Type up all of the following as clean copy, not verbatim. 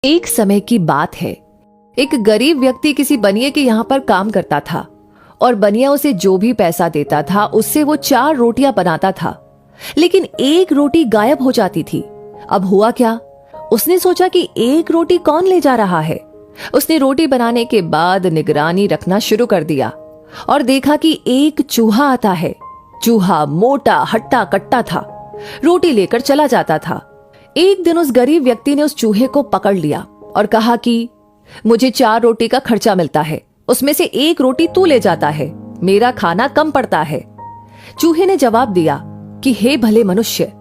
एक समय की बात है। एक गरीब व्यक्ति किसी बनिए के यहाँ पर काम करता था और बनिया उसे जो भी पैसा देता था उससे वो 4 रोटियां बनाता था, लेकिन एक रोटी गायब हो जाती थी। अब हुआ क्या? उसने सोचा कि एक रोटी कौन ले जा रहा है। उसने रोटी बनाने के बाद निगरानी रखना शुरू कर दिया और देखा कि एक चूहा आता है। चूहा मोटा हट्टा कट्टा था, रोटी लेकर चला जाता था। एक दिन उस गरीब व्यक्ति ने उस चूहे को पकड़ लिया और कहा कि मुझे 4 रोटी का खर्चा मिलता है, उसमें से एक रोटी तू ले जाता है, मेरा खाना कम पड़ता है। चूहे ने जवाब दिया कि हे भले मनुष्य,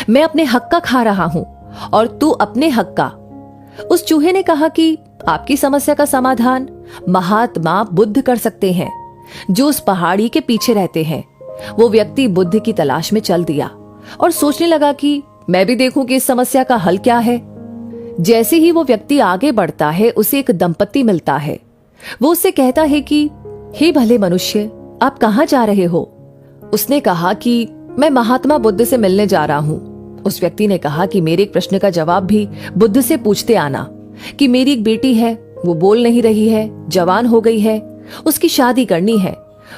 मैं अपने हक का खा रहा हूं और तू अपने हक का। उस चूहे ने कहा कि आपकी समस्या का समाधान महात्मा बुद्ध कर सकते हैं, जो उस पहाड़ी के पीछे रहते हैं। वो व्यक्ति बुद्ध की तलाश में चल दिया और सोचने लगा कि मैं भी देखूं कि इस समस्या का हल क्या है। जैसे ही वो व्यक्ति आगे बढ़ता है, उसे एक दंपत्ति मिलता है। वो उससे कहता है कि हे भले मनुष्य, आप कहां जा रहे हो? उसने कहा कि मैं महात्मा बुद्ध से मिलने जा रहा हूं। उस व्यक्ति ने कहा कि मेरे एक प्रश्न का जवाब भी बुद्ध से पूछते आना कि मेरी एक बेटी है, वो बोल नहीं रही है, जवान हो गई है, उसकी शादी करनी है,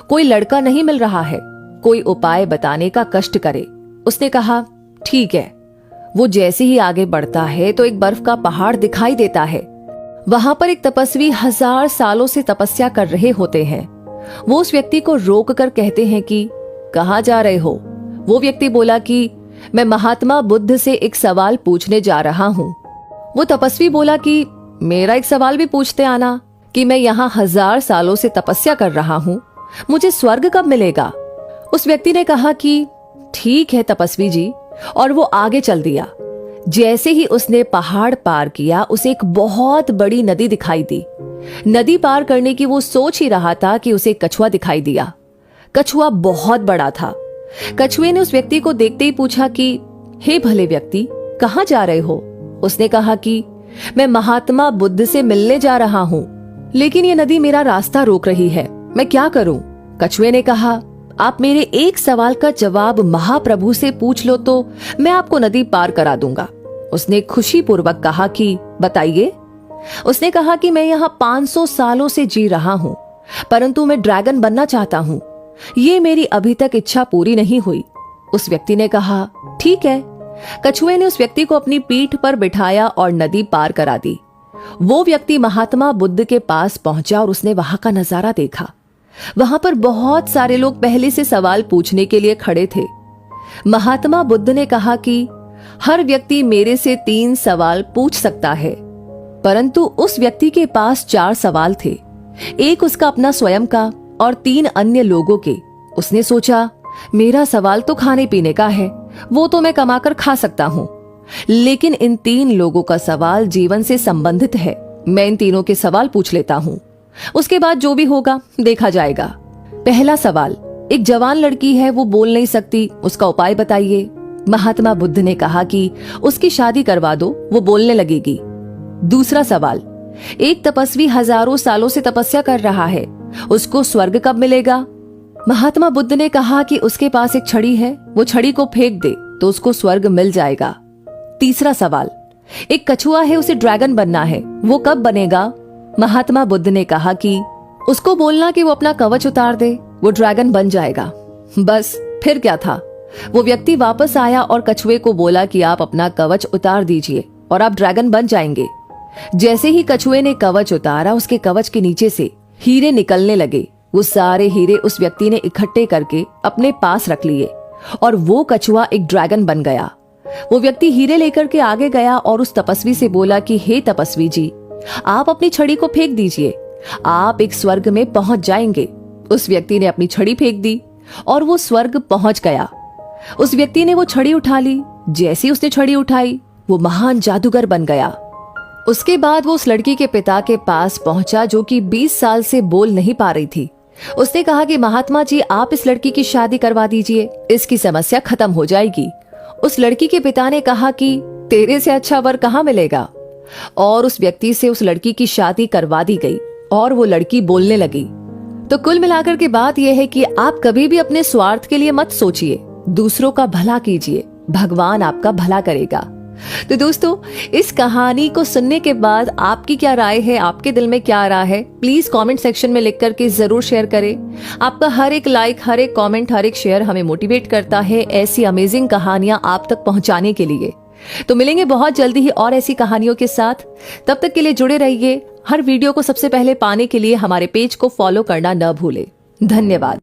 कोई लड़का नहीं मिल रहा है, कोई उपाय बताने का कष्ट करे। उसने कहा ठीक है। वो जैसे ही आगे बढ़ता है तो एक बर्फ का पहाड़ दिखाई देता है। वहां पर एक तपस्वी 1000 सालों से तपस्या कर रहे होते हैं। वो उस व्यक्ति को रोक कर कहते हैं कि कहां जा रहे हो? वो व्यक्ति बोला कि मैं महात्मा बुद्ध से एक सवाल पूछने जा रहा हूं। वो तपस्वी बोला कि मेरा एक सवाल भी पूछते आना कि मैं यहाँ 1000 सालों से तपस्या कर रहा हूं, मुझे स्वर्ग कब मिलेगा? उस व्यक्ति ने कहा कि ठीक है तपस्वी जी, और वो आगे चल दिया। जैसे ही उसने पहाड़ पार किया, उसे एक बहुत बड़ी नदी दिखाई दी। नदी पार करने की वो सोच ही रहा था कि उसे कछुआ दिखाई दिया। कछुआ बहुत बड़ा था। कछुए ने उस व्यक्ति को देखते ही पूछा कि हे भले व्यक्ति, कहां जा रहे हो? उसने कहा कि मैं महात्मा बुद्ध से मिलने जा रहा हूं, लेकिन ये नदी मेरा रास्ता रोक रही है, मैं क्या करूं? कछुए ने कहा आप मेरे एक सवाल का जवाब महाप्रभु से पूछ लो तो मैं आपको नदी पार करा दूंगा। उसने खुशी पूर्वक कहा कि बताइए। उसने कहा कि मैं यहाँ 500 सालों से जी रहा हूँ, परंतु मैं ड्रैगन बनना चाहता हूँ, ये मेरी अभी तक इच्छा पूरी नहीं हुई। उस व्यक्ति ने कहा ठीक है। कछुए ने उस व्यक्ति को अपनी पीठ पर बिठाया और नदी पार करा दी। वो व्यक्ति महात्मा बुद्ध के पास पहुंचा और उसने वहां का नजारा देखा। वहां पर बहुत सारे लोग पहले से सवाल पूछने के लिए खड़े थे। महात्मा बुद्ध ने कहा कि हर व्यक्ति मेरे से 3 सवाल पूछ सकता है, परंतु उस व्यक्ति के पास 4 सवाल थे, एक उसका अपना स्वयं का और 3 अन्य लोगों के। उसने सोचा मेरा सवाल तो खाने पीने का है, वो तो मैं कमाकर खा सकता हूं, लेकिन इन 3 लोगों का सवाल जीवन से संबंधित है। मैं इन तीनों के सवाल पूछ लेता हूं, उसके बाद जो भी होगा देखा जाएगा। पहला सवाल, एक जवान लड़की है, वो बोल नहीं सकती, उसका उपाय बताइए। महात्मा बुद्ध ने कहा कि उसकी शादी करवा दो, वो बोलने लगेगी। दूसरा सवाल, एक तपस्वी हजारों सालों से तपस्या कर रहा है, उसको स्वर्ग कब मिलेगा? महात्मा बुद्ध ने कहा कि उसके पास एक छड़ी है, वो छड़ी को फेंक दे तो उसको स्वर्ग मिल जाएगा। तीसरा सवाल, एक कछुआ है, उसे ड्रैगन बनना है, वो कब बनेगा? महात्मा बुद्ध ने कहा कि उसको बोलना कि वो अपना कवच उतार दे, वो ड्रैगन बन जाएगा। बस फिर क्या था? वो व्यक्ति वापस आया और कछुए को बोला कि आप अपना कवच उतार दीजिए और आप ड्रैगन बन जाएंगे। जैसे ही कछुए ने कवच उतारा, उसके कवच के नीचे से हीरे निकलने लगे। वो सारे हीरे उस व्यक्ति ने इकट्ठे करके अपने पास रख लिए और वो कछुआ एक ड्रैगन बन गया। वो व्यक्ति हीरे लेकर के आगे गया और उस तपस्वी से बोला कि हे तपस्वी जी, आप अपनी छड़ी को फेंक दीजिए, आप एक स्वर्ग में पहुंच जाएंगे। उस व्यक्ति ने अपनी छड़ी फेंक दी और वो स्वर्ग पहुंच गया। उस व्यक्ति ने वो छड़ी उठा ली। जैसे ही उसने छड़ी उठाई, वो महान जादूगर बन गया। उसके बाद वो उस लड़की के पिता के पास पहुंचा, जो कि 20 साल से बोल नहीं पा रही थी। उसने कहा कि महात्मा जी, आप इस लड़की की शादी करवा दीजिए, इसकी समस्या खत्म हो जाएगी। उस लड़की के पिता ने कहा कि तेरे से अच्छा वर कहाँ मिलेगा, और उस व्यक्ति से उस लड़की की शादी करवा दी गई और वो लड़की बोलने लगी। तो कुल मिलाकर के बात यह है कि आप कभी भी अपने स्वार्थ के लिए मत सोचिए, दूसरों का भला कीजिए, भगवान आपका भला करेगा। तो दोस्तों, इस कहानी को सुनने के बाद आपकी क्या राय है, आपके दिल में क्या आ रहा है, प्लीज कमेंट सेक्शन में लिख करके जरूर शेयर करें। आपका हर एक लाइक, हर एक कमेंट, हर एक शेयर हमें मोटिवेट करता है ऐसी अमेजिंग कहानियां आप तक पहुंचाने के लिए। तो मिलेंगे बहुत जल्दी ही और ऐसी कहानियों के साथ। तब तक के लिए जुड़े रहिए। हर वीडियो को सबसे पहले पाने के लिए हमारे पेज को फॉलो करना न भूलें। धन्यवाद।